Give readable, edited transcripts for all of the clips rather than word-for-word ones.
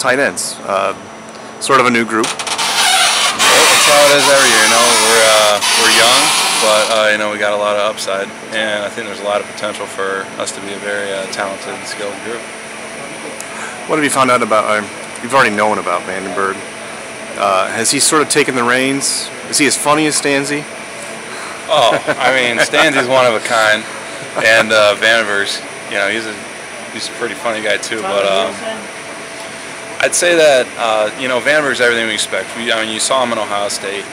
tight ends? Sort of a new group. Well, that's how it is every year. We're young, but we got a lot of upside, and I think there's a lot of potential for us to be a very talented and skilled group. What have you found out about? You've already known about Vandenberg. Has he sort of taken the reins? Is he as funny as Stanzi? Oh, Stanzi's one of a kind, and Vandenberg's, he's a pretty funny guy too. But I'd say that Vandenberg's everything we expect. You saw him in Ohio State.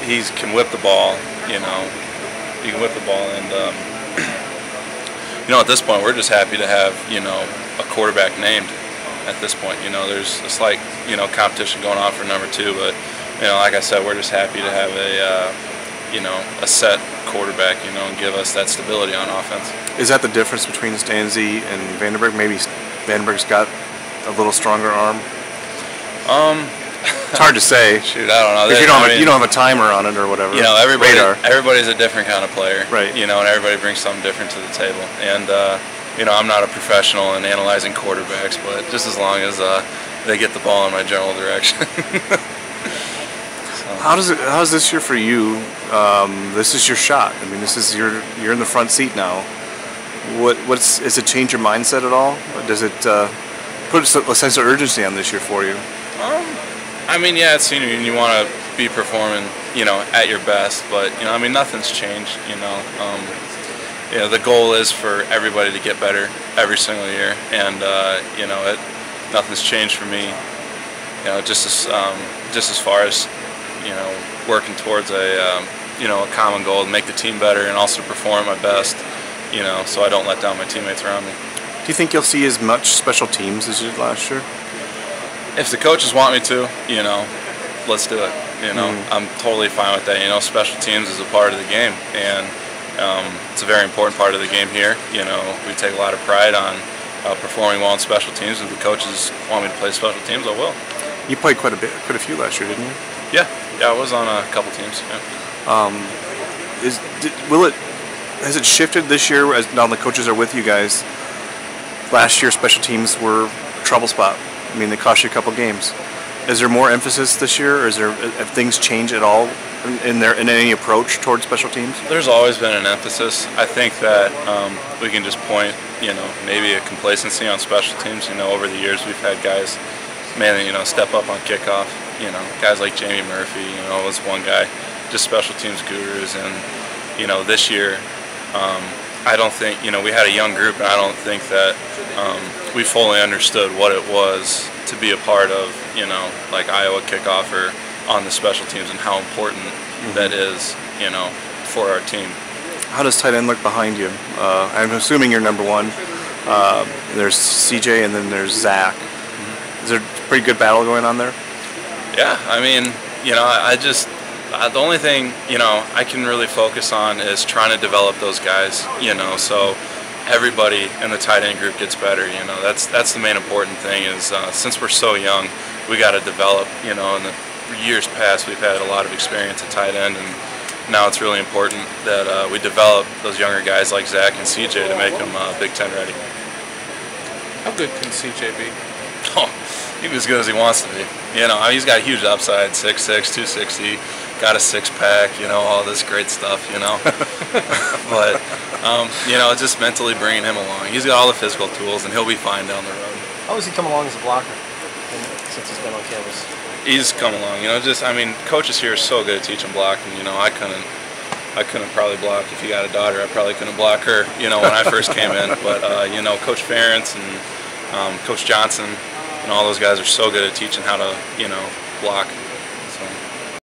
He can whip the ball. He can whip the ball, and at this point, we're just happy to have a quarterback named. At this point, there's a slight competition going on for number 2, but like I said, we're just happy to have a set quarterback, and give us that stability on offense. Is that the difference between Stanzi and Vandenberg? Maybe Vandenberg's got a little stronger arm. It's hard to say. Shoot, I don't know. If you don't have a timer on it or whatever. Everybody's a different kind of player, right? And everybody brings something different to the table. And I'm not a professional in analyzing quarterbacks, but just as long as they get the ball in my general direction. How's this year for you? This is your shot. You're in the front seat now. Does it change your mindset at all? Does it put a sense of urgency on this year for you? Yeah, it's senior year and you want to be performing, at your best. But nothing's changed. The goal is for everybody to get better every single year, and nothing's changed for me. Just as far as working towards a common goal to make the team better and also perform my best. So I don't let down my teammates around me. Do you think you'll see as much special teams as you did last year? If the coaches want me to, let's do it. I'm totally fine with that. Special teams is a part of the game, and it's a very important part of the game here. We take a lot of pride on performing well in special teams. If the coaches want me to play special teams, I will. You played quite a few last year, didn't you? Yeah, I was on a couple teams. Yeah. Has it shifted this year as now the coaches are with you guys? Last year, special teams were a trouble spot. They cost you a couple games. Is there more emphasis this year, or have things changed at all in any approach towards special teams? There's always been an emphasis. I think that we can just point, maybe a complacency on special teams. Over the years we've had guys, step up on kickoff. Guys like Jamie Murphy, was one guy, just special teams gurus. And, this year, I don't think, we had a young group, and I don't think that we fully understood what it was to be a part of, like Iowa kickoff or on the special teams, and how important that is, for our team. How does tight end look behind you? I'm assuming you're number 1. There's CJ, and then there's Zach. Is there a pretty good battle going on there? Yeah, the only thing, I can really focus on is trying to develop those guys, so everybody in the tight end group gets better, that's the main important thing is since we're so young, we got to develop, in the years past we've had a lot of experience at tight end, and now it's really important that we develop those younger guys like Zach and CJ to make them Big Ten ready. How good can CJ be? Oh, he can be as good as he wants to be. He's got a huge upside, 6'6", 260, got a six-pack, all this great stuff, But, just mentally bringing him along. He's got all the physical tools, and he'll be fine down the road. How has he come along as a blocker since he's been on campus? He's come along, coaches here are so good at teaching blocking. I couldn't probably block if you got a daughter. I probably couldn't block her, when I first came in. But, Coach Ferentz and Coach Johnson and all those guys are so good at teaching how to, block.